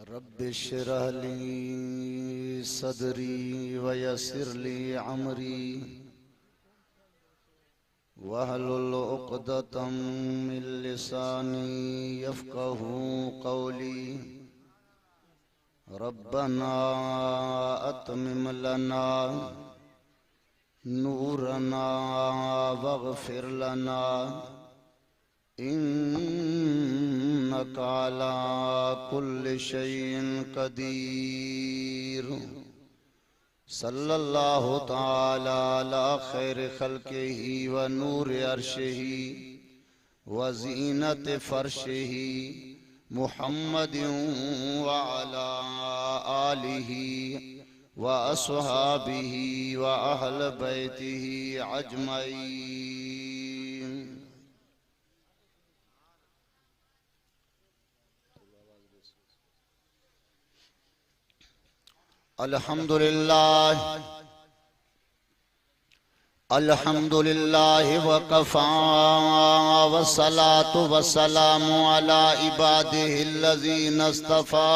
Rabbi इश्रह ली सदरी वयस्सिर ली अमरी वहलुल उक़दतम मिन लिसानी यफ़क़हू क़ौली। रब्बना अत्मिम लना नूरना वग़फ़िर लना इन्नका अला कुल्लि शैइन क़दीर। सल्लल्लाहु तआला अला खैर खल्क़िही व नूर अर्शिही व ज़ीनत फ़र्शिही मुहम्मदिन व अला आलिही व अस्हाबिही व अहल बैतिही अजमईन। अल्हम्दुलिल्लाह अल्हम्दुलिल्लाह व कफ़ा व सलातु व सलामु अला इबादिहिल्लज़ीना इस्तफ़ा।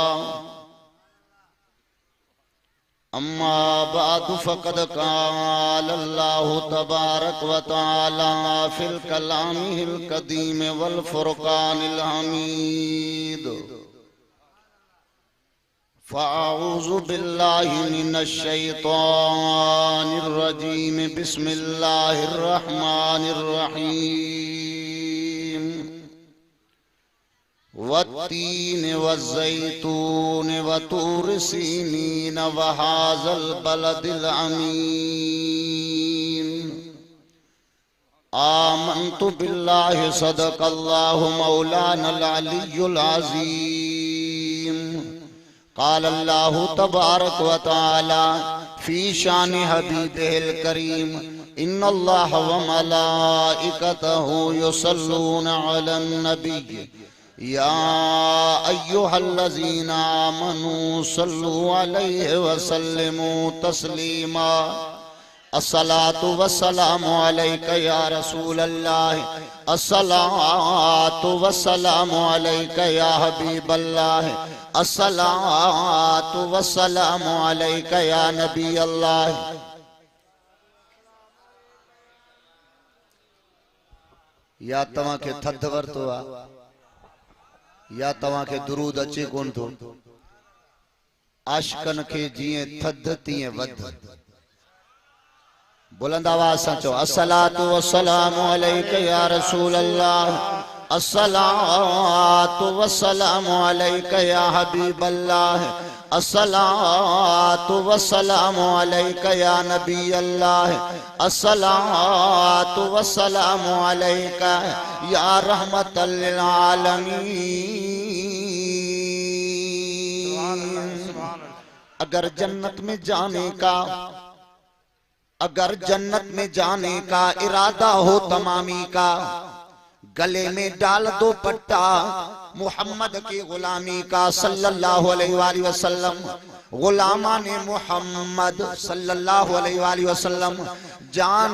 अम्मा बादु फ़क़द क़ालल्लाहु तबारक व तआला फ़िल कलामिहिल क़दीम वल फ़ुरक़ानिल हमीद। फ़अऊज़ु बिल्लाहि मिनश शैतानिर रजीम। बिस्मिल्लाहिर रहमानिर रहीम। वत्तीन वज़्ज़ैतून वतूर सीनीन वहाज़ल बलदिल अमीन। आमन्तु बिल्लाहि सदक़ल्लाहु मौलानल अलियुल अज़ीम। क़ाल अल्लाहु तबारक व तआला फ़ी शान हबीबिहिल करीम इन्नल्लाह व मलाइकतहु युसल्लूना अलन नबी या अय्युहल्लज़ीना आमनू सल्लु अलैहि व सल्लिमू तस्लीमा। अस्सलातु वस्सलामु अलैका या रसूलल्लाह। अस्सलातु वस्सलामु अलैका या हबीबल्लाह। अस्सलातु वस्सलामु अलैका या नबी अल्लाह। या तव्हां खे थधि वरितो आहे या तव्हां खे दुरूद अचे कोन थो। आशिक़नि खे जीअं थधि तीअं वधि। बुलंद आवाज़ सां चओ अस्सलातु वस्सलामु अलैका या रसूल अल्लाह। अस्सलातु वस्सलामु अलैका या हबीब अल्लाह। अस्सलातु वस्सलामु अलैका या नबी अल्लाह। अस्सलातु वस्सलामु अलैका या रहमतल लिल आलमीन। अगर जन्नत में जाने का इरादा हो तमामी का, गले में डाल दो पट्टा मोहम्मद की गुलामी का। सल्लल्लाहु अलैहि वसल्लम गुलामाने मोहम्मद सल्लल्लाहु अलैहि वसल्लम जान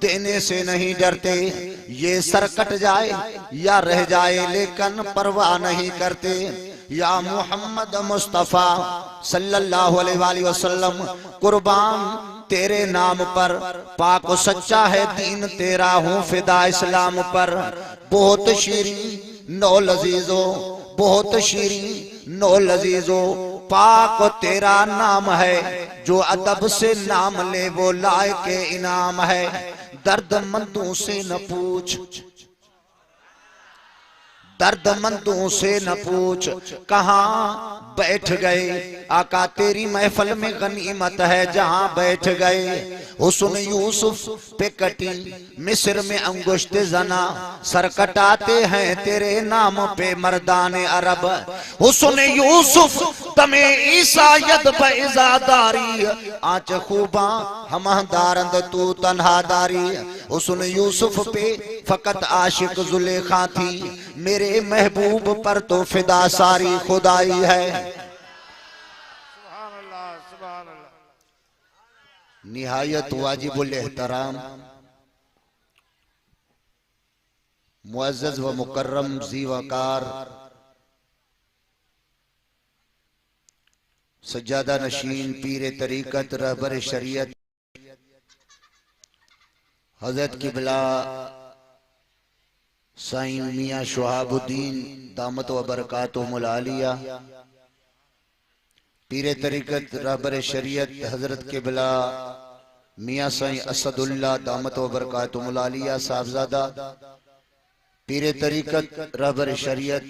देने से नहीं डरते। ये सर कट जाए या रह जाए लेकिन परवाह नहीं करते। या मोहम्मद मुस्तफ़ा सल्लल्लाहु अलैहि वसल्लम कुर्बान तेरे नाम पर, पाक सच्चा है दीन तेरा, हूँ फिदा इस्लाम पर। बहुत शीरीं नो लजीजो, बहुत शीरीं नो लजीजो, पाक तेरा नाम है। जो अदब से नाम ले वो लायके इनाम है। दर्दमंदों से न पूछ, दर्दमंदों से न पूछ कहाँ बैठ गए। आका तेरी महफल में गनीमत है जहाँ बैठ गए। हुस्न यूसुफ पे कटी मिस्र में अंगुश्त जना, सर कटाते हैं तेरे नाम पे मर्दाने अरब। हुस्न यूसुफ तमे ईसा यद बैज़ादारी, आंच खूबा हम दारंद तू तन्हादारी। हुस्न यूसुफ पे फकत आशिक जुलेखा थी, मेरे महबूब पर तो फिदा सारी खुदाई है। निहायत वाजिबुल एहतराम मुअज़्ज़ज़ व मुकर्रम ज़ी वक़ार सज्जादा नशीन पीर तरीकत रहबर शरीयत हजरत किबला साईं मियां शुहाबुद्दीन दामत व बरकातुहुल आलिया, पीर तरीकत रहबर शरीयत हजरत किबला मियां साईं असदुल्ला दामत व बरकातुहुल आलिया साहबजादा, पीर तरीकत रहबर शरीयत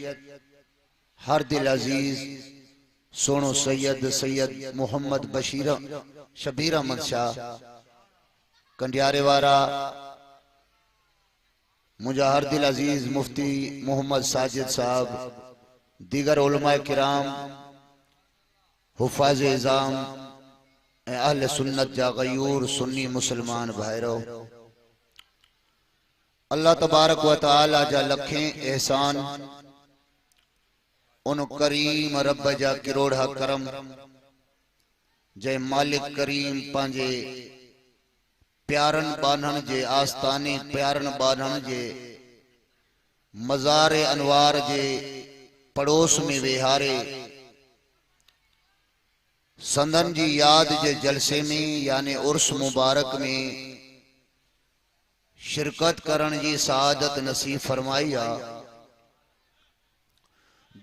हर दिल अजीज सोनो सैयद सैयद मोहम्मद बशीर शबीर अहमद शाह कंडियारे वारा, मुझा हर दिल अजीज मुफ्ती मोहम्मद साजिद साहब, दीगर उलमाए किराम, हुफाज इज़ाम, अहले सुन्नत जा गयूर सुन्नी मुसलमान भाईरो, अल्लाह तबारक व तआला जा लखें एहसान, उन करीम रब जा किरोड़ा करम, जय मालिक करीम पांजे प्यारन बानन जे आस्ताने प्यारन बानन जे मज़ार अनवार जे पड़ोस में वेहारे संदन जी याद जे जलसे में यानी उर्स मुबारक में शिरकत करण जी सआदत नसीब फरमाइया।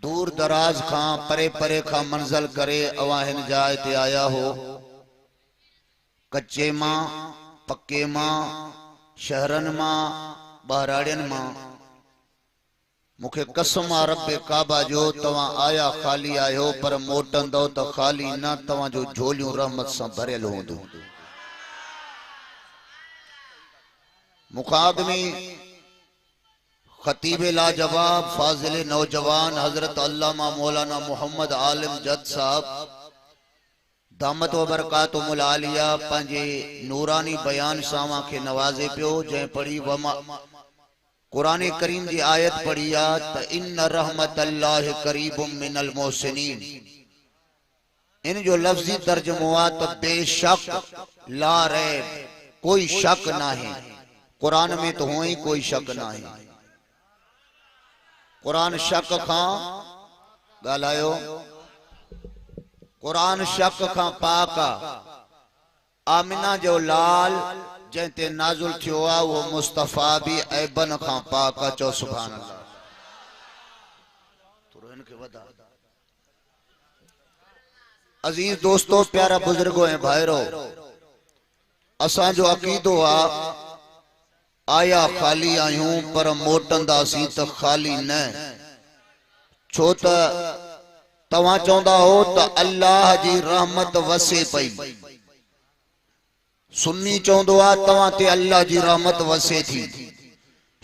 दूर दराज खां परे परे खां मंजल करे अवाहिन जाए ते आया हो, कच्चे मां पक्के मां शहरन मां बहराड़ियन मां, मुखे कसम आ रब्बे काबा जो तवां आया खाली आयो पर मोटंदो तो खाली न, तवां जो झोलियों रहमत सां भरियल होंदो। मुखादमी खतीबे लाजवाब फाजिल नौजवान हजरत अल्लामा मौलाना मोहम्मद आलिम जद साहब दामत व बरकातुहुल आलिया पंहिंजे नूरानी बयान सां के नवाज़े पियो, जंहिं पढ़ी वमा कुरान करीम जी आयत पढ़ी आ त इन रहमतल्लाहि करीबुम मिनल मोहसिनीन, इन जो लफ्जी तर्जुमो आ त बेशक ला रैब कोई शक नाही, कुरान में तो हुई कोई शक नाही। कुरान शक खां गालायो, कुरान शक खां पाक आ। आमिना जो लाल जंहिंते नाजुल थियो आ वो मुस्तफा भी ऐबन खां पाक आ। चो सुभान अल्लाह। थोरो इनके वधा। अजीज दोस्तों प्यारा बुजुर्गो ऐं भाइरो, असां जो अकीदो आ आया खाली आयूं पर मोटंदासीं त खाली न, छो त तवां चवंदा हो त अल्लाह जी रहमत वसे पई, सुन्नी चवंदो आ तवां ते अल्लाह जी रहमत वसे थी,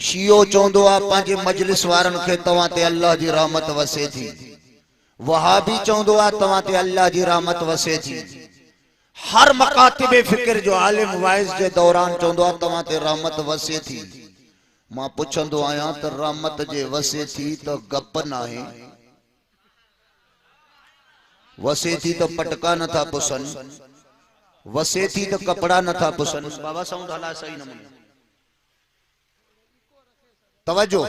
शियो चवंदो आ पंहिंजे मजलिस वारन खे तवां ते अल्लाह जी रहमत वसे थी, वहाबी चवंदो आ तवां ते अल्लाह जी रहमत वसे थी, हर मकातिबे फिक्र जो आलिम वाइज जे दौरान चवंदो आ तवां ते रहमत वसे थी। मां पुछंदो आहियां त रहमत जे वसे थी त गप नाहे, वसे थी तो पटका न था पुसन, वसे थी तो कपड़ा न था पुसन। बाबा साउंड हला सही नमूने तवज्जो।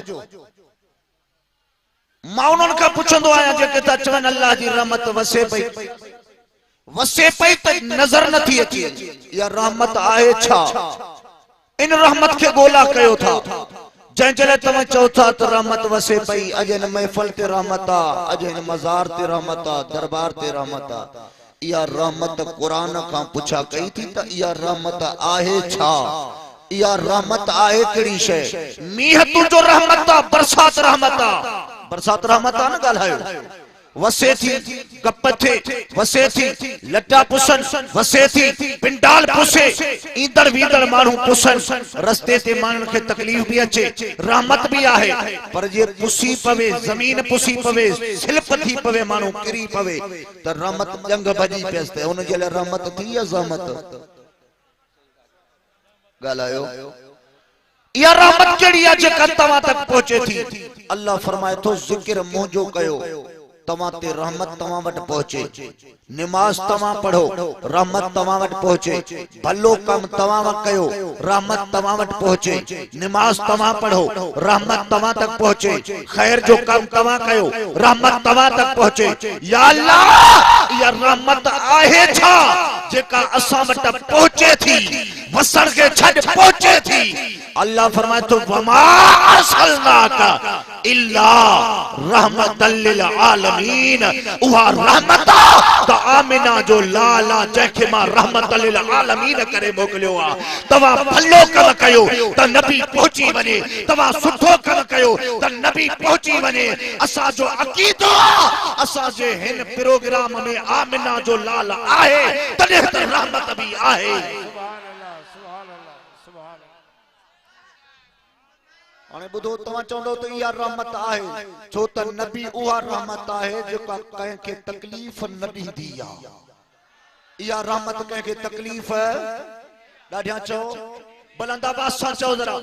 मां उन्हनि खां पुछंदो आहियां जेके था चवनि अल्लाह जी रहमत वसे पई, वसे पई त नजर न थी अचे या रहमत आहे छा? इन रहमत के गोला कयो था, जंहिं जले तव्हां चओ था त रहमत वसे पई, अॼु हिन महफ़िल ते रहमत आ, अॼु हिन मज़ार ते रहमत आ, दरबार ते रहमत आ, इहा रहमत कुरान खां पुछा कई थी त इहा रहमत आहे छा? इहा रहमत आहे कहिड़ी शइ? मींहं तुंहिंजो रहमत आ, बरसात रहमत आ, बरसात रहमत आ न ॻाल्हायो। वसे थी कप थे, वसे थी लटा पुसन, वसे थी पिंडाल पुसे, ईंदड़ वींदड़ माण्हू पुसन, रस्ते ते माण्हुनि खे तकलीफ़ भी अचे, रहमत भी आहे, पर जे पुसी पवे, जमीन पुसी पवे, सिल्प थी पवे, माण्हू किरी पवे त रहमत जंग भॼी पियसि त हुन जे लाइ रहमत थी या ज़हमत? ॻाल्हायो। इहा रहमत कहिड़ी आहे जेका तव्हां तक पहुचे थी? अल्लाह फरमाए थो ज़िक्र मुंहिंजो कयो तवा ते रहमत तवा वट पहुंचे, नमाज तवा पढ़ो रहमत तवा वट पहुंचे, भलो कम तवा वट कयो रहमत तवा वट पहुंचे, नमाज तवा पढ़ो रहमत तवा तक पहुंचे, खैर जो कम तवा कयो रहमत तवा तक पहुंचे। या अल्लाह या रहमत आहे छा जेका असा वट पहुंचे थी, वसण के छड पहुंचे थी। अल्लाह फरमाए तो वमा अरसलनाका इल्ला रहमतल लिल आलमीन। उहा रहमत त आमिना जो लाला जंहिंखे मां रहमतल लिल आलमीन करे मोकिलियो आ। तव्हां भलो कम कयो त नबी पहुची वञे, तव्हां सुठो कम कयो त नबी पहुची वञे। असांजो अक़ीदो आ असांजे हिन प्रोग्राम में आमिना जो लाल आहे, तॾहिं त रहमत बि आहे। हाणे ॿुधो, तव्हां चवंदो त इहा रहमत आहे, छो त नबी उहा रहमत आहे जेका कंहिंखे तकलीफ़ न ॾींदी आहे। इहा रहमत कंहिंखे तकलीफ़ ॾाढियां चओ बुलंदा बादशाह चओ जरा,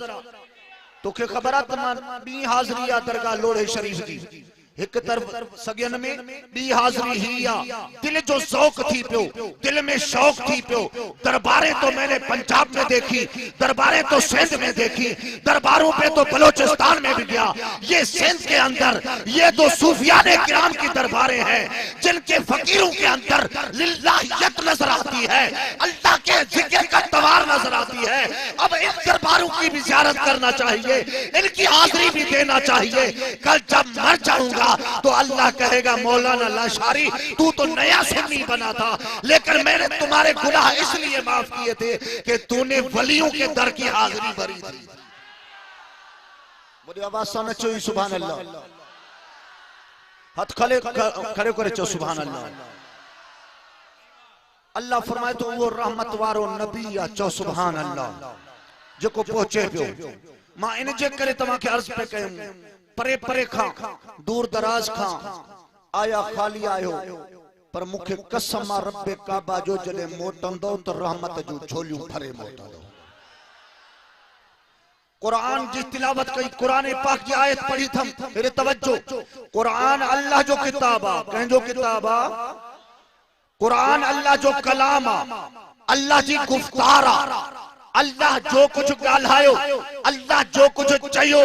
तोखे ख़बर आहे त मां ॿी हाज़िरी आहे दरगाह लोढ़े शरीफ़ जी, एक तरफ सगन में बी हाज़िरी ही आ। दिल जो शौक थी पियो, दिल में शौक थी पियो। दरबारें तो मैंने पंजाब में देखी, दरबारें तो सिंध में देखी, दरबारों पे तो बलोचिस्तान में भी गया। ये सिंध के अंदर ये दो सूफियाने किराम की दरबारें हैं जिनके फकीरों के अंदर लिल्लाहियत नजर आती है, अल्लाह के जिक्र का तवार नजर आती है। अब इन दरबारों की भी ज़ियारत करना चाहिए, इनकी हाज़िरी भी देना चाहिए। कल जब मर जाऊंगा तो अल्लाह कहेगा मौलाना लाशारी तू तो नया सुन्नी बना था, लेकिन मैंने तुम्हारे गुनाह इसलिए माफ किए थे कि तूने वलियों के दर की हाजिरी भरी थी। मुझे आवाज सुन चाहिए सुभान अल्लाह, हाथ खड़े खड़े करे चो सुभान अल्लाह। अल्लाह फरमाए तो वो रहमत वारो नबी या चो सुभान अल्लाह जो को पहुंचे पियो। मां इन जे करे तव्हांखे अर्ज पे कयूं, परे परे खां दूर दराज खां आया खाली आयो, पर मुखे कसम आ रब्बे काबा जो जडे मोटंदो तो रहमत जो झोलियूं भरे मोटंदो। कुरान जी तिलावत कई, कुरान पाक की आयत पढ़ी थम, मेरे तवज्जो। कुरान अल्लाह जो किताब आ, कंहिंजो किताब आ? कुरान अल्लाह जो कलाम आ, अल्लाह जी गुफ्तार आ। अल्लाह जो कुछ गाल्हायो, अल्लाह जो कुछ चयो,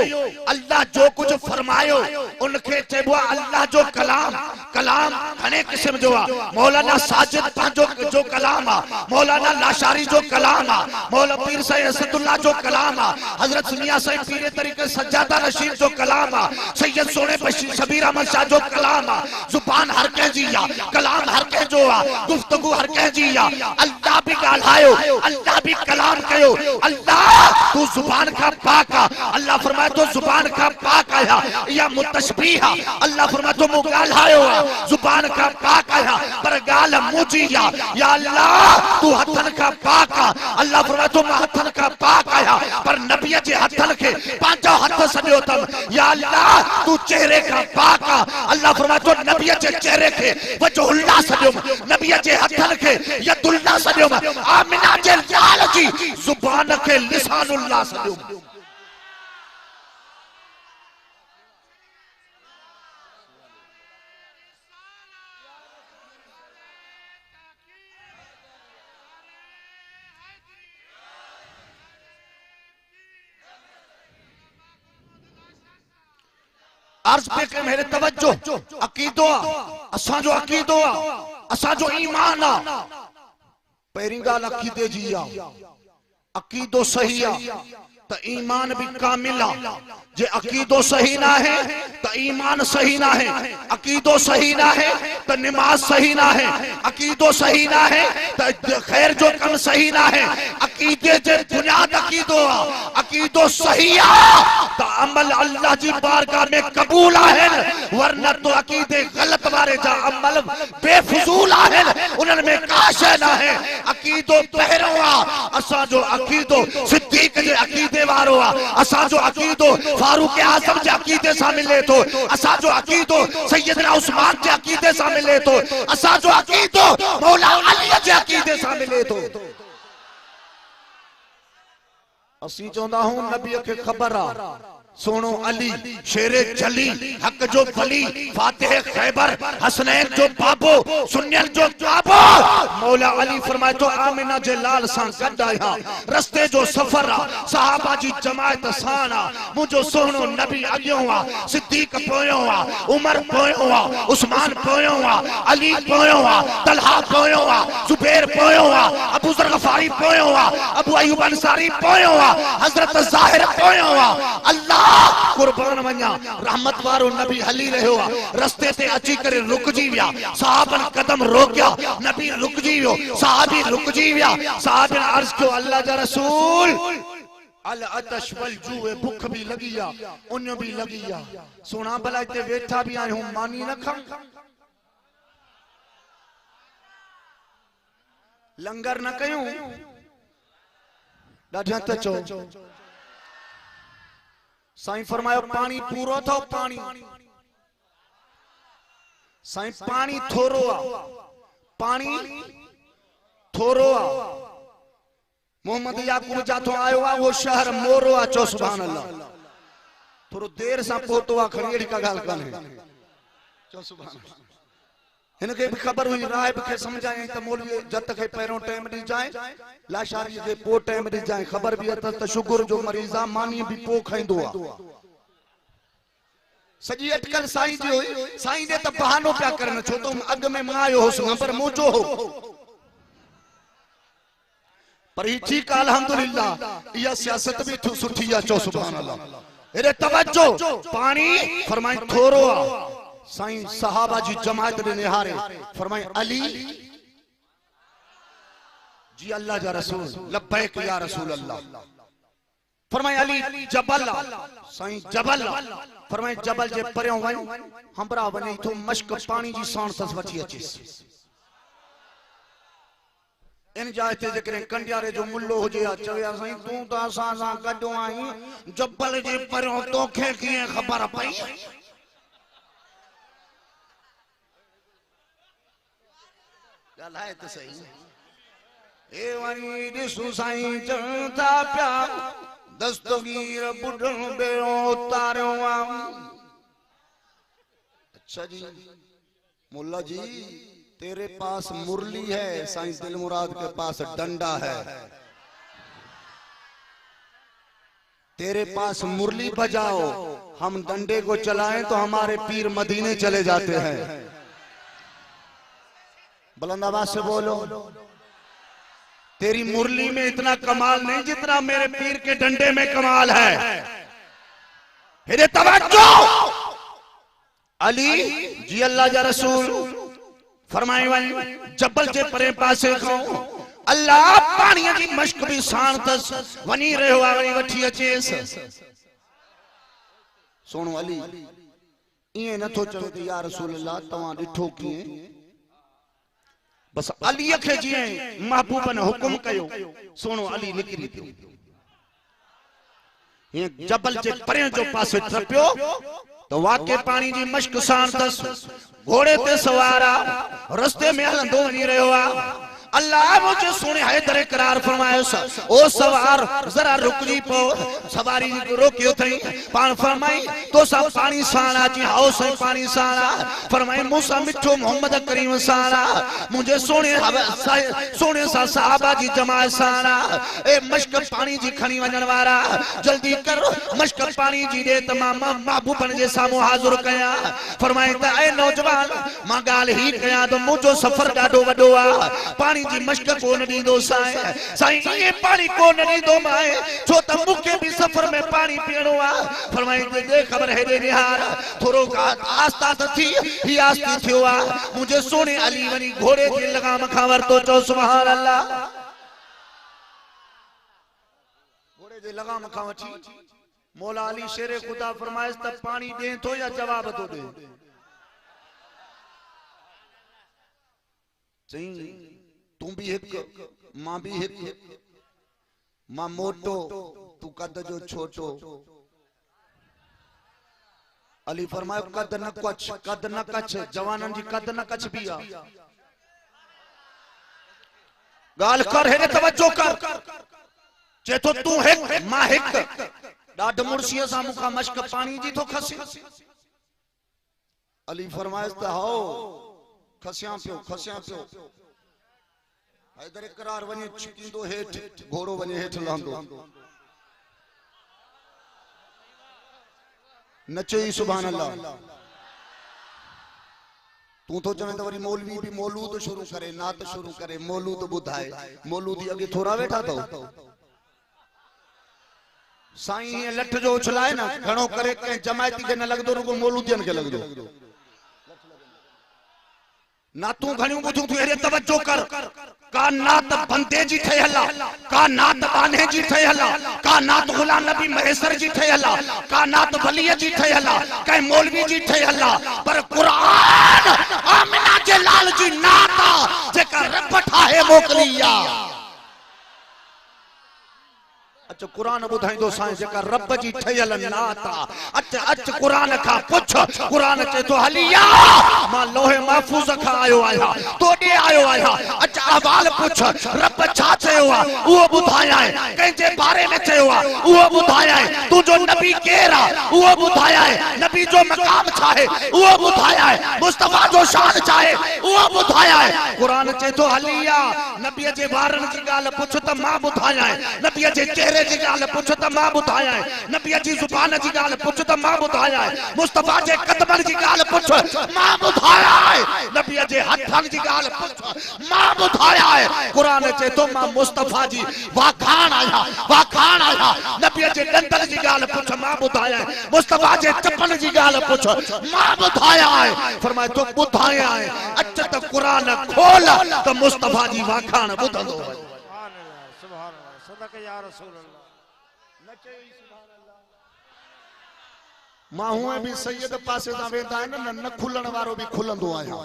अल्लाह जो कुछ फरमायो उनके चइबो अल्लाह जो कलाम। कलाम घणे किस्म जो आ, मौलाना साजिद पांजो जो कलाम आ, मौलाना लाशारी जो कलाम आ, मौला पीर साईं असदुल्लाह जो कलाम आ, हजरत मियां साईं पीर तरीके सज्जादा रशीद जो कलाम आ, सैयद सोने बशीर शबीर अहमद शाह जो कलाम आ। जुबान हर कंहिंजी आ, कलाम हर कंहिंजो आ, गुफ्तगू हर कंहिंजी आ। अल्लाह भी गाल्हायो, अल्लाह भी कलाम कयो। अल्लाह तू जुबान का पाक आ, अल्लाह फरमाए तो जुबान का पाक आया या मुतशबीह। अल्लाह फरमाए तो गाल्हायो जुबान का पाक आया पर गाल मुजी या अल्लाह तू हथन का पाक आ। अल्लाह फरमाए तो हथन का पाक आया पर नबी जे हथन के पांचो हथ सजो तम। या अल्लाह तू चेहरे का पाक आ। अल्लाह फरमाए तो नबी जे चेहरे के वजहुल्लाह सजो, नबी जे हथन के यदुल्लाह सजो, आमिना जे लाल जी जुबान के लिसानुल्लाह सजो। अर्ज पे के मेरे तवज्जो, अकीदो असांजो अकीदो असांजो ईमान आ। पहिरीं ॻाल्हि अकीदे जी आ, अकीदो सही आ तो ईमान भी कामिल आ। जे अकीदो सही ना है तो ईमान सही ना है, अकीदो सही ना है तो नमाज सही ना है, अकीदो सही ना है तो खैर जो कम सही ना है। अकीदे जे बुनियाद अकीदो आ, अकीदो सही आ तो अमल अल्लाह जी बारगाह में कबूल आहिन, वरना तो अकीदे गलत वारे जा अमल बेफजूल आहिन, उनन में का शय ना है। अकीदो पहिरों आ, असा जो अकीदो सिद्दीक जे अकीदे वारो आ, असा जो अकीदो फारूक आजम जे अकीदे सां मिले तो, असा जो अकीदो सैयदना उस्मान जे अकीदे सां मिले तो, असा जो अकीदो मौला अली जे अकीदे सां मिले तो। असी चवंदा हूं नबी के खबर आ सोनो अली शेरे जली हक जो बली फातिह खैबर हसनैन जो बाबो सुन्नियन जो काबो मौला अली फरमाए तो आमिना जे लाल सां गड्डाया रस्ते जो सफर सहाबा जी जमात साना मुझो सोनो नबी अगियो आ सिद्दीक पोयो आ उमर पोयो आ उस्मान पोयो आ अली पोयो आ तलहा पोयो आ जुबैर पोयो आ अबू जर गफारी पोयो आ अबू अय्यूब अंसारी पोयो आ हजरत ज़ाहिर पोयो आ अल्लाह कुर्बान वञा रहमत वारो नबी हली रहियो आहे रस्ते ते अची करे रुकजी विया सहाबन कदम रोकिया नबी रुकजी वियो सहाबी रुकजी विया सहाबन अर्ज कयो अल्लाह जा रसूल अल अतश वल जूए भूख भी लगी आ उन भी लगी आ सोना भला इते वेठा भी आयो मानी न खम लंगर न कयूं ॾाढा त चो साईं फरमायो पानी पूरो थो पानी साईं पानी थोरो आ पानी थोरो आ मोहम्मद याकूब जाथो आयो आ वो शहर मोरो आ चो सुभान अल्लाह थोरो देर सा पहुतो आ खड़ीड़ी का गाल काने चो सुभान अल्लाह इनके भी खबर हुई राहिब के समझाए त मौलवी जत के पैरों टाइम दी जाए लाशारी के पो टाइम दी जाए खबर भी अत त शुगर जो मरीजा मानी भी पो खाइंदो आ सजी अटकल साईं जी हुई साईं दे त बहानो क्या करन छो तो अग में मायो होस पर मोचो हो पर ही ठीक अल्हम्दुलिल्लाह या सियासत भी सुठी आ चो सुभान अल्लाह एरे तवज्जो पानी फरमाई थोरो आ साईं सहाबा जी जमात ने निहारे फरमाए अली जी अल्लाह जा रसूल लब्बैक या रसूल अल्लाह फरमाए अली जबल साईं जबल फरमाए जबल जे परयो वन हमरा वने तो मश्क पानी जी साण सस वठी अचीस इन जाते जकरे कंडियारे जो मुल्लो हो जे चया साईं तू तो असा सा गडो आई जबल जे परयो तोखे किए खबर पई गलाए तो सही ए वनी दिसु साईं चंता प्या दस्तगीर बुढ़न बेरो तारो अच्छा जी मुल्ला जी तेरे पास मुरली है साईं दिल मुराद के पास डंडा है तेरे पास मुरली बजाओ हम डंडे को चलाएं तो हमारे पीर मदीने चले जाते हैं बुलंद आवाज से बोलो तेरी मुरली में इतना कमाल नहीं जितना मेरे पीर के डंडे में कमाल है फिर तवज्जो अली जी अल्लाह जा रसूल फरमाए वन जबल जे परे पासे खाओ अल्लाह पानी जी मश्क भी साण तस वनी रहो आ वनी वठी अचेस सोनो अली ये न तो चलो या रसूल अल्लाह तवा डिठो किए बस अली के जी महबूब ने हुक्म कयो सोनो अली निकरी थियो ये जबल जे परे जो पासे ट्रपियो तो वाके पानी जी मश्क साण तस घोड़े ते सवारा रस्ते में हलंदो वनी रहो आ अल्लाह मुझे सुने हैदर करार फरमायो ओ सवार जरा रुक जी पो सवारी को रोकियो थई पान फरमाई तो सब पानी साना जी हाउ से पानी साना फरमाई मूसा मिठो मोहम्मद करीम साना मुझे सोने सा सहाबा जी जमात साना ए मश्क पानी जी खणी वजन वाला जल्दी कर मश्क पानी जी दे तमाम महबूब जे सामो हाजिर कया फरमाई त ए नौजवान मां गाल ही कया तो मुझो सफर डाडो वडो आ पानी जी मश्क को नहीं दो साईं ये पानी को नहीं दो माए छो त मुके भी सफर में पानी पीणो आ फरमाई दे खबर है रे निहार थोरो आस्था त थी ही आस्था थियो आ मुझे सोने अली वनी घोड़े के लगाम खावर तो चो सुभान अल्लाह घोड़े के लगाम खावठी मौला अली शेरे खुदा फरमाइश त पानी दे तो या जवाब तो दे सही तू भी एक मां भी एक मां मोटो तू कद जो छोटो अली फरमायो कद न कछ जवानन जी कद न कछ भी आ गाल कर है तवज्जो कर जे तो तू है मां है ॾाढ मुर्शीअ सां मूंखां मश्क पाणी जी थो खसे। अली फरमाइस त हो खसियां पियो। हैदर करार वञे छिकींदो हेठ, घोड़ो वञे हेठ लहंदो। नचो ई सुभान अल्लाह। तू तो चवे तो वरी मौलवी भी मौलूद शुरू करे, नात शुरू करे, मौलूद बुधाए। मौलूदी अगे थोड़ा वेठा तो साईं लठ जो उछलाए ना घणो करे के जमायती के न लगदो, रुगो मौलूदियन के लगदो। नातू घणियों बुधू तू हेरे तवज्जो कर। का नात बंदे जी थे हला, का नात बाने जी थे हला, का नात गुलाम नबी महेसर जी थे हला, का नात वलिय जी थे हला, का मौलवी जी थे हला, पर कुरान आमिना जे लाल जी नाता जेका रब ठाहे मोकलिया। अच्छा कुरान बुधाइंदो साईं जेका रब जी ठयल नाता। अच्छा कुरान का पुछ। कुरान चे तो हलिया मां लोहे महफूज का आयो आया, तोडे आयो आया। अच्छा अहवाल पुछ रब छा चयो आ वो बुधाया है, कहीं जे बारे में चयो आ वो बुधाया है। तू जो नबी केरा वो बुधाया है, नबी जो मकाम चाहे वो बुधाया है, मुस्तफा जो शान चाहे वो बुधाया है। कुरान चे तो हलिया नबी जे वारन जी गाल पुछ त मां बुधाया है, नबी जे चेहरे जी गाल पुछ त मां बुधाया है, नबी जी जुबान जी गाल पुछ त मां बुधाया है, मुस्तफा जे कदमन जी गाल पुछ मां बुधाया है, नबी जे हथन जी गाल पुछ मां बुधाया है। कुरान चे तो मां मुस्तफा जी वाखान आया, नबी जे दंदल जी गाल पुछ मां बुधाया है, मुस्तफा जे चपन जी गाल पुछ मां बुधाया है। फरमाए तो बुधाया है। अच्छा तो कुरान खोल तो मुस्तफा जी वाखान बुधंदो। माहूं भी सैयद पासे ता वेंदा आहिनि न खुलण वारो भी खुलंदो आहियां।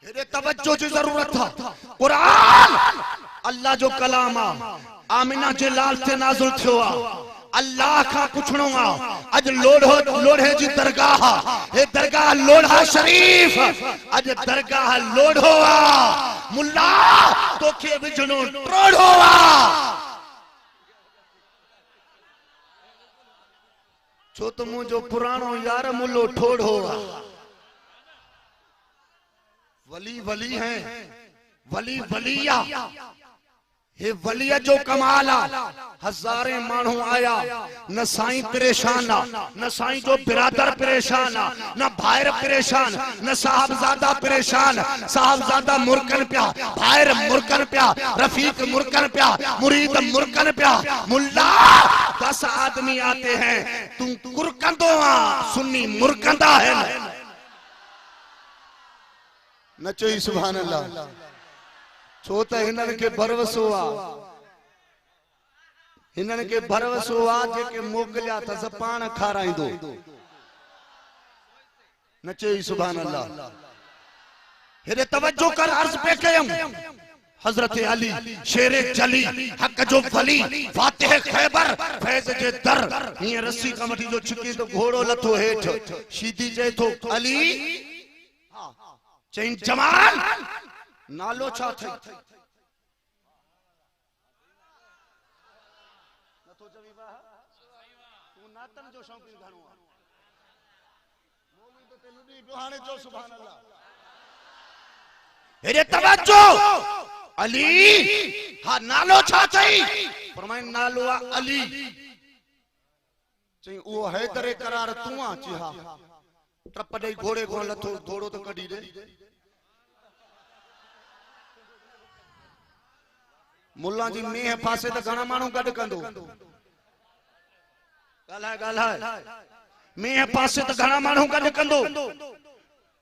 हेरे तवज्जो जी जरूरत था। कुरान अल्लाह जो कलाम आ, आमिना जे लाल ते नाज़िल थियो आ। अल्लाह का पुछणो आ। अज लोढ़े जी दरगाह, हे दरगाह लोढ़ा शरीफ, अज दरगाह लोढ़ो आ। मुल्ला तोखे विझणो टोढ़ो आ। छो तो मुझो पुराणो यार मुल्लो ठोढ़ो आ। वली वली है, वली वलिया, हे वलिया जो कमाला। हजारे मानू आया न साईं परेशान आ, न साईं जो बिरादर परेशान आ, न भायर परेशान, न साहबजादा परेशान। साहबजादा मुरकन प्या, भायर मुरकन प्या, रफीक मुरकन प्या, मुरीद मुरकन प्या। मुल्ला 10 आदमी आते हैं, तू कुरकंदो आ, सुन्नी मुरकंदा है। नचो ही सुभान अल्लाह। छो त हिनन के भरवसो आ, हिनन के भरवसो आ जेके मोकलिया त पाण खाराइंदो। नचो ही सुभान अल्लाह। हेरे तवज्जो कर, अर्ज पे कयम हजरत अली शेरे जली हक जो वली फातिह खैबर फैज जे दर। ये रस्सी कमठी जो छिकी तो घोड़ो लथो हेठ, सीधी जे तो अली चईं जवान नालो छा थई? नथो चवी वाह तू नातन जो शौकीन घणो आ। मौलवी तो तेनु दी बिहाने जो सुभान अल्लाह। हेरे तवज्जो अली हा नालो छा चई? फरमाए नालो आ अली। चई वो हैदर करार तू आ? ची हा। ट्रप दई घोड़े को लथो, घोड़ो तो कढी दे। मुल्ला जी मेह पासे तो घणा मानू गड कंदो। गालाए मेह पासे तो घणा मानू गड कंदो।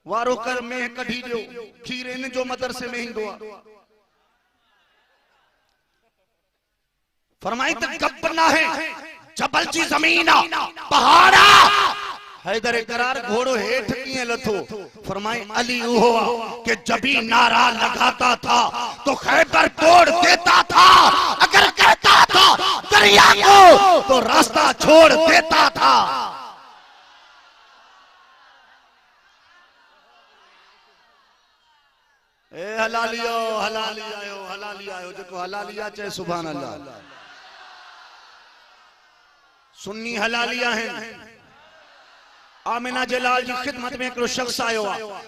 वारो कर मेह कढी दियो, खीर इन जो मदरसे में हिंदो आ। फरमाई त गप ना है, जबल जी जमीन आ, पहाड़ा। हैदर करार घोड़ो हेठ किए लथो? फरमाई अली उहो कि जबी नारा लगाता था तो खैबर तोड़ देता था, अगर कहता था दरिया को तो रास्ता छोड़ देता था। ए हलाली आयो हलाली आयो जेको हलालिया चे सुभान अल्लाह। सुन्नी हलालिया हैं। आमिना जलाल जी खिदमत में एक शख्स आयो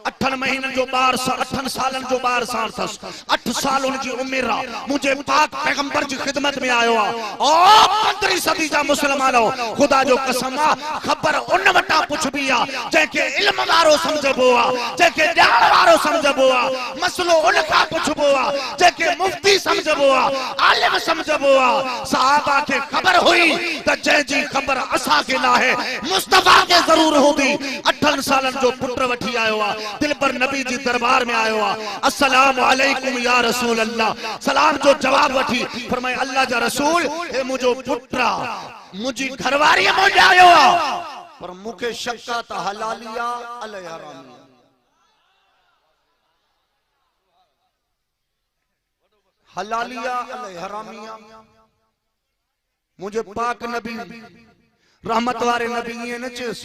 8 महीनन जो ॿार 8 सालन जो ॿार साण थस 8 साल उनजी उम्र आ मुझे पाक पैगंबर जी खिदमत में आयो ओ 15वीं सदी जा मुसलमानो खुदा जो कसम आ खबर उन वटा पुछबी आ जेके इल्म वारो समझबो आ जेके ॼाण वारो समझबो आ मसलो उन का पुछबो आ जेके मुफ्ती समझबो आ आलिम समझबो आ। सहाबा के खबर हुई त जै जी खबर असा के ना है मुस्तफा के जरूर 8 सालन जो पुट वठी आयो आ दिल पर नबी जी दरबार में आयो आ अस्सलाम वालेकुम या रसूल अल्लाह सलाम जो जवाब वठी फरमाए अल्लाह जा रसूल हे मुजो पुत्रा मुजी घरवारी मो आयो आ पर मुके शक्का त हलालिया अल हरामिया। हलालिया अल हरामिया मुझे पाक नबी रहमत वारे नबी ये न चेस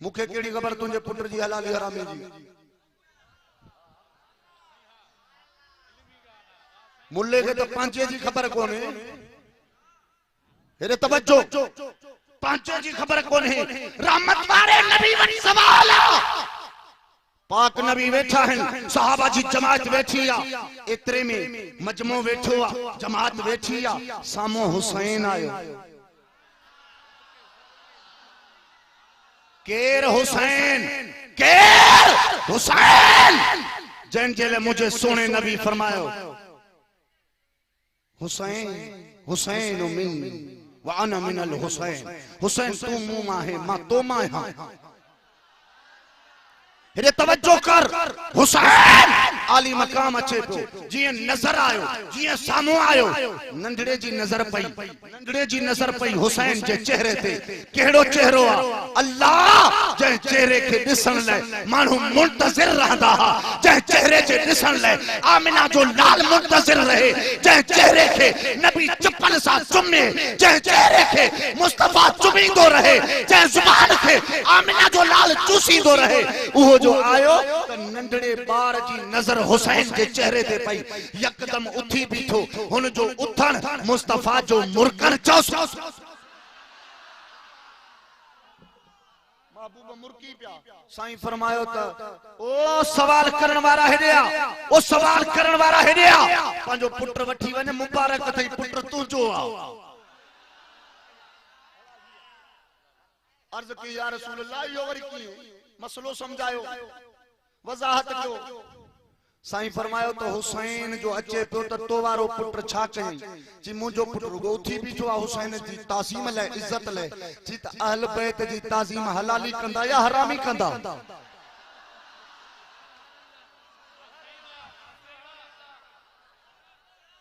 मुखे केड़ी खबर तुझे पुत्र जी हलाली हरामी जी मुल्ले के तो पांचे जी खबर कौन है हेरे तवज्जो पांचे जी खबर कौन है रहमत वारे नबी वनी सवाल पाक नबी बैठा है सहाबा जी जमात बैठी आ इतरे में मजमो बैठो आ जमात बैठी आ सामो हुसैन आयो केर हुसैन जैन जेले मुझे सोने नबी फरमायो हुसैन हुसैन मिन व अना मिनल हुसैन हुसैन तू मुमा है मां तो मां हां हेरे तवज्जो कर हुसैन आली मकाम अचे तो जी नजर आयो जी सामो आयो नंढड़े जी नजर पई हुसैन जे चेहरे ते केड़ो चेहरो आ अल्लाह जे चेहरे के दिसन ले मानू मुंतजिर रहंदा जे चेहरे जे दिसन ले आमिना जो लाल मुंतजिर रहे जे चेहरे के नबी चप्पल सा चुमे जे चेहरे के मुस्तफा चुमींदो रहे जे जुबान के आमिना जो लाल चूसींदो रहे वो जो आयो त नंढड़े बार जी नजर हुसैन के चेहरे ते पई यकदम उठी बीठो हुन जो उथण मुस्तफा जो मुरकन चौस महबूब मुरकी पिया साईं फरमायो त ओ सवाल करण वारा हेडिया ओ सवाल करण वारा हेडिया पंजो पुत्र वठी वने मुबारक थई पुत्र तू जो आ अर्ज की या रसूल अल्लाह यो वरी की मसलो समझायो वजाहत कयो साईं फरमायो तो हुसैन जो अचे पियो त तो वारो पुत्र छा कई जी मुजो पुत्र उठी बीठो आ हुसैन जी तासीम ले इज्जत ले जी त अहल बैत जी ताजीम हलाली कंदा या हरामी कंदा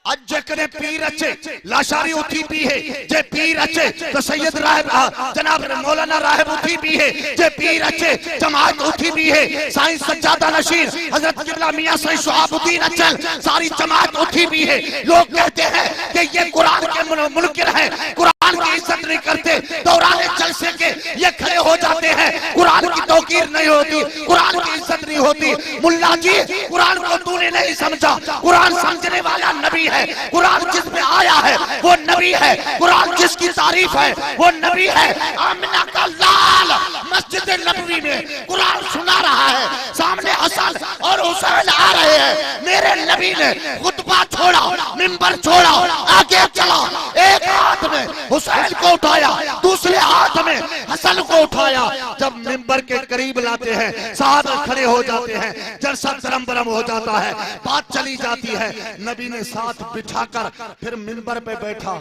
अज जकरे पीर अचे लाशारी उठी पी है जे पीर अचे तो सैयद राहब जनाब मौलाना राहब उठी पी है जे पीर अचे जमात उठी पी है साईं सज्जादा नशीर हजरत किबला मियां साईं शहाबुद्दीन अचल सारी जमात उठी पी है। लोग कहते हैं कि ये कुरान के मुनकिर है कुरान की इज्जत नहीं करते दौरान जलसे के ये खड़े हो जाते हैं कुरान की तौकीर नहीं होती कुरान की इज्जत नहीं होती। मुल्ला जी कुरान को तूने नहीं समझा कुरान समझने वाला नबी है कुरान जिस पे आया है वो नबी है कुरान जिसकी तारीफ है वो नबी है। आमिना का लाल मस्जिद नबवी में कुरान सुना रहा है सामने हसन और हुसैन आ रहे हैं मेरे नबी ने खुतबा छोड़ा मिंबर छोड़ा आगे चला एक हाथ में हुसैन को उठाया दूसरे हाथ में हसन को उठाया जब मिंबर के करीब लाते हैं साहब खड़े हो जाते हैं जलसा तरम बरम हो जाता है बात चली जाती है नबी ने साथ बिठाकर फिर मिंबर पे बैठा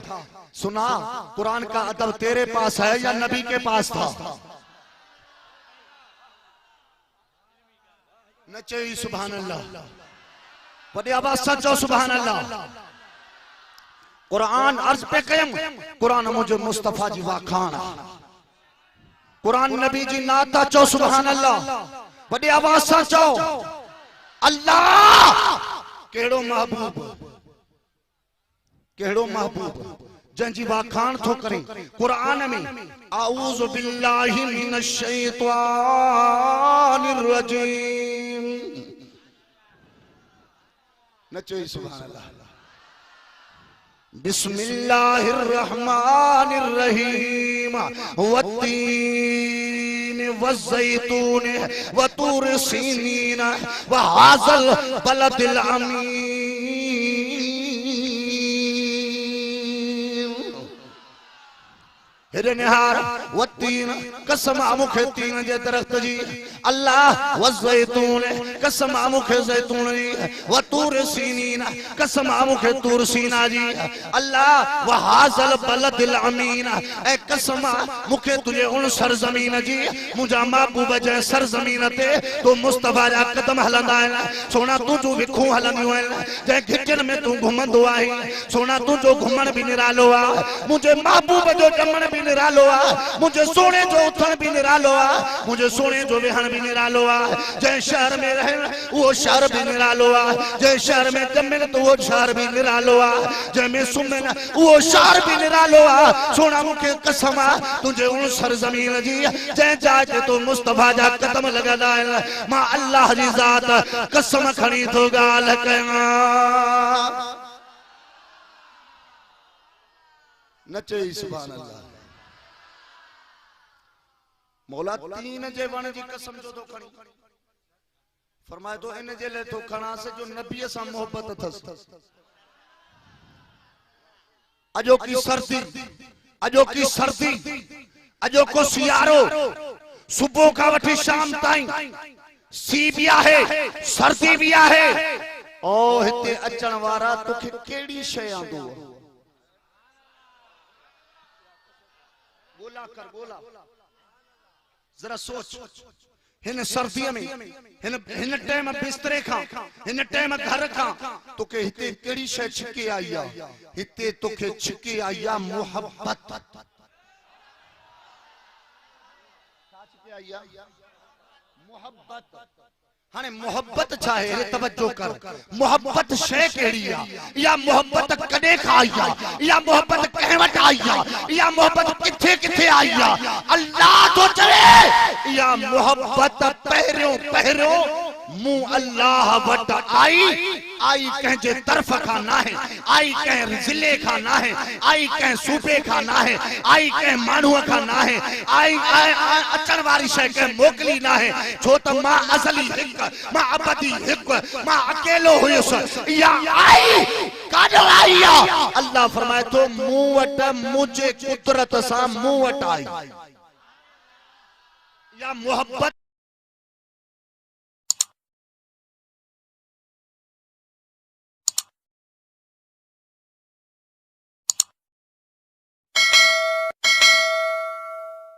सुना कुरान का अदब तेरे पास है या नबी के पास था नचे सुभान अल्लाह बड़े आवाज सचो सुभान अल्लाह कुरान अर्ज पे कयम कुरान मुझे मुस्तफा जी वाखान कुरान नबी जी नाता चो सुभान अल्लाह बड़ी आवाज सचो अल्लाह केड़ो महबूब जंजी वाखान थो करे कुरान में आऊज़ु बिल्लाहि मिनश शैतानिर रजीम नचो ही सुभान अल्लाह। बिस्मिल्लाहिर्रहमानिर्रहीम वत्तीन वज़ैतून वतूर सीनीन वहाज़ल बलदिल अमीन। हिरे निहार वत्तीन कसम मुखे तीन जे दरख्त जी अल्लाह वज़ैतून कसम मुखे ज़ैतून जी वतूर सीनीन कसम मुखे तूर सीना जी अल्लाह वहाज़ल बलदिल अमीन ए कसम मुखे तुझे उन सरजमीन जी मुझा महबूब जे सरजमीन ते तो मुस्तफा जा कदम हलंदा आहिनि। सोना तू जो विखूं हलंदियूं आहिनि जे घिचन में तू घुमंदो आहे। सोना तू जो घुमण भी निरालो आ मुझे महबूब जो जमण भी निरालो आ मुझे सोने जो उथण भी निरालो आ मुझे सोने जो वेहण भी निरालो आ। जंहिं शहर में रहण उहो शहर भी निरालो आ। जंहिं शहर में जमिन तो उहो शहर भी निरालो आ। जंहिंमें सुम्हन उहो शहर भी निरालो आ। सोना मूंखे कसम आ तुंहिंजे उन सरज़मीन जी जंहिं जाइ ते तो मुस्तफा जा कदम लॻंदा आहिनि मां अल्लाह जी ज़ात कसम खणी थो ॻाल्हि कयां। नचो ही सुभान अल्लाह। मौला तीन जे वण जी कसम जो तो खणी फरमाए तो इन जे ले तो खणा से जो नबी सा मोहब्बत थस। अजो की सर्दी अजो को सियारो सुबह का वठी शाम ताईं सी भी आहे सर्दी भी आहे। ओ हिते अचण वारा तोखे केड़ी शय आंदो बोला कर बोला जरा सोच हिन सर्दी में हिन टाइम बिस्तरे खां हिन टाइम घर खां तोखे हिते केड़ी शय छिके आई आ। हिते तोखे छिके आई आ मोहब्बत। मोहब्बत हाने मोहब्बत चाहे तवज्जो कर मोहब्बत शय केड़ी आ या मोहब्बत कदे खाई आ या मोहब्बत कहवट आई आ या मोहब्बत किथे किथे आई आ अल्लाह तो चले या मोहब्बत पहरियों मुंह अल्लाह वट आई कंहिंजे तरफ खां ना है आई कंहिं ज़िले खां ना है आई कंहिं सूबे खां ना है आई कंहिं माण्हूअ खां ना है आई अचण वारी शइ कंहिं मोकिली ना है छो त मां अज़ली हिक मां अबदी हिक मां अकेलो हुयुसि या आई काॾो आई आ। अल्लाह फरमाए तो मूं वट मुझे कुदरत सां मूं वट आई या मोहब्बत